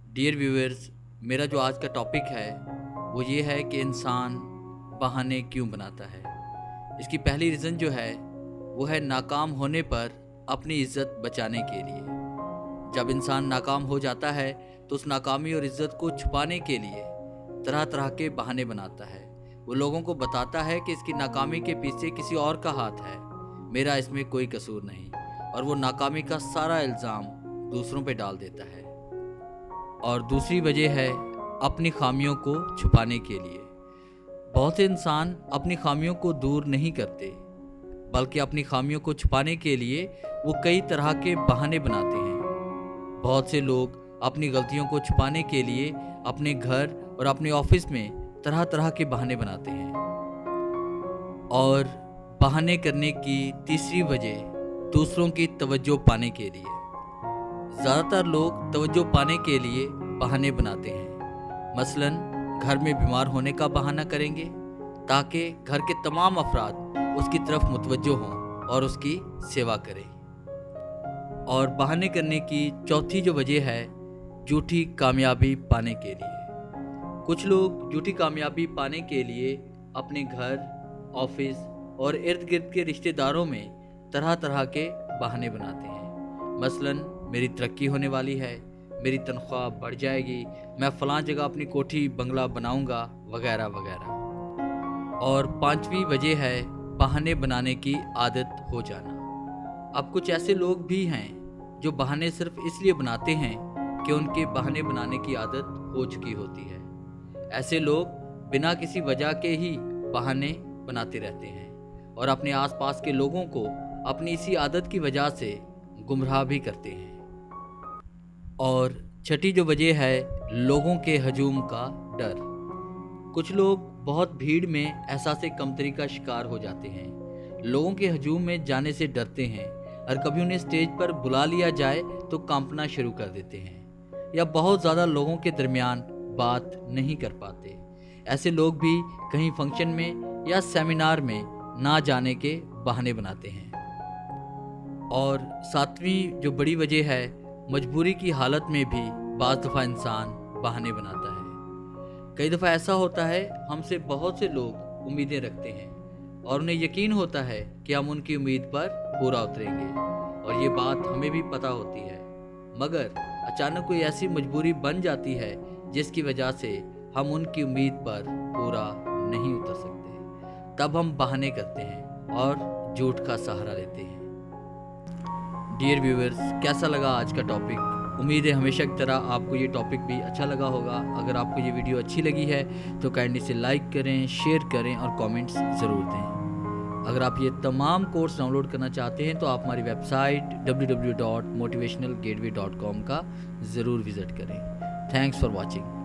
Dear viewers, मेरा जो आज का टॉपिक है वो ये है कि इंसान बहाने क्यों बनाता है। इसकी पहली रीज़न जो है वो है नाकाम होने पर अपनी इज़्ज़त बचाने के लिए। जब इंसान नाकाम हो जाता है तो उस नाकामी और इज़्ज़त को छुपाने के लिए तरह तरह के बहाने बनाता है। वो लोगों को बताता है कि इसकी नाकामी के पीछे किसी और का हाथ है, मेरा इसमें कोई कसूर नहीं, और वो नाकामी का सारा इल्ज़ाम दूसरों पे डाल देता है। और दूसरी वजह है अपनी खामियों को छुपाने के लिए। बहुत से इंसान अपनी खामियों को दूर नहीं करते, बल्कि अपनी खामियों को छुपाने के लिए वो कई तरह के बहाने बनाते हैं। बहुत से लोग अपनी गलतियों को छुपाने के लिए अपने घर और अपने ऑफिस में तरह तरह के बहाने बनाते हैं। और बहाने करने की तीसरी वजह दूसरों की तवज्जो पाने के लिए। ज़्यादातर लोग तवज्जो पाने के लिए बहाने बनाते हैं। मसलन घर में बीमार होने का बहाना करेंगे ताकि घर के तमाम अफराद उसकी तरफ मुतवज्जो हों और उसकी सेवा करें। और बहाने करने की चौथी जो वजह है झूठी कामयाबी पाने के लिए। कुछ लोग झूठी कामयाबी पाने के लिए अपने घर, ऑफिस और इर्द गिर्द के रिश्तेदारों में तरह तरह के बहाने बनाते हैं। मसलन मेरी तरक्की होने वाली है, मेरी तनख्वाह बढ़ जाएगी, मैं फ़लाँ जगह अपनी कोठी बंगला बनाऊंगा, वगैरह वगैरह। और पांचवी वजह है बहाने बनाने की आदत हो जाना। अब कुछ ऐसे लोग भी हैं जो बहाने सिर्फ इसलिए बनाते हैं कि उनके बहाने बनाने की आदत हो चुकी होती है। ऐसे लोग बिना किसी वजह के ही बहाने बनाते रहते हैं और अपने आसपास के लोगों को अपनी इसी आदत की वजह से गुमराह भी करते हैं। और छठी जो वजह है लोगों के हजूम का डर। कुछ लोग बहुत भीड़ में एहसास कमतरी का शिकार हो जाते हैं, लोगों के हजूम में जाने से डरते हैं, और कभी उन्हें स्टेज पर बुला लिया जाए तो कांपना शुरू कर देते हैं या बहुत ज़्यादा लोगों के दरमियान बात नहीं कर पाते। ऐसे लोग भी कहीं फंक्शन में या सेमिनार में ना जाने के बहाने बनाते हैं। और सातवीं जो बड़ी वजह है मजबूरी की हालत में भी बाज़ दफ़ा इंसान बहाने बनाता है। कई दफ़ा ऐसा होता है हमसे बहुत से लोग उम्मीदें रखते हैं और उन्हें यकीन होता है कि हम उनकी उम्मीद पर पूरा उतरेंगे, और ये बात हमें भी पता होती है, मगर अचानक कोई ऐसी मजबूरी बन जाती है जिसकी वजह से हम उनकी उम्मीद पर पूरा नहीं उतर सकते। तब हम बहाने करते हैं और झूठ का सहारा लेते हैं। डियर व्यूअर्स, कैसा लगा आज का टॉपिक? उम्मीद है हमेशा की तरह आपको ये टॉपिक भी अच्छा लगा होगा। अगर आपको ये वीडियो अच्छी लगी है तो काइंडली से लाइक करें, शेयर करें और कमेंट्स ज़रूर दें। अगर आप ये तमाम कोर्स डाउनलोड करना चाहते हैं तो आप हमारी वेबसाइट www.motivationalgateway.com का ज़रूर विज़िट करें। Thanks for watching.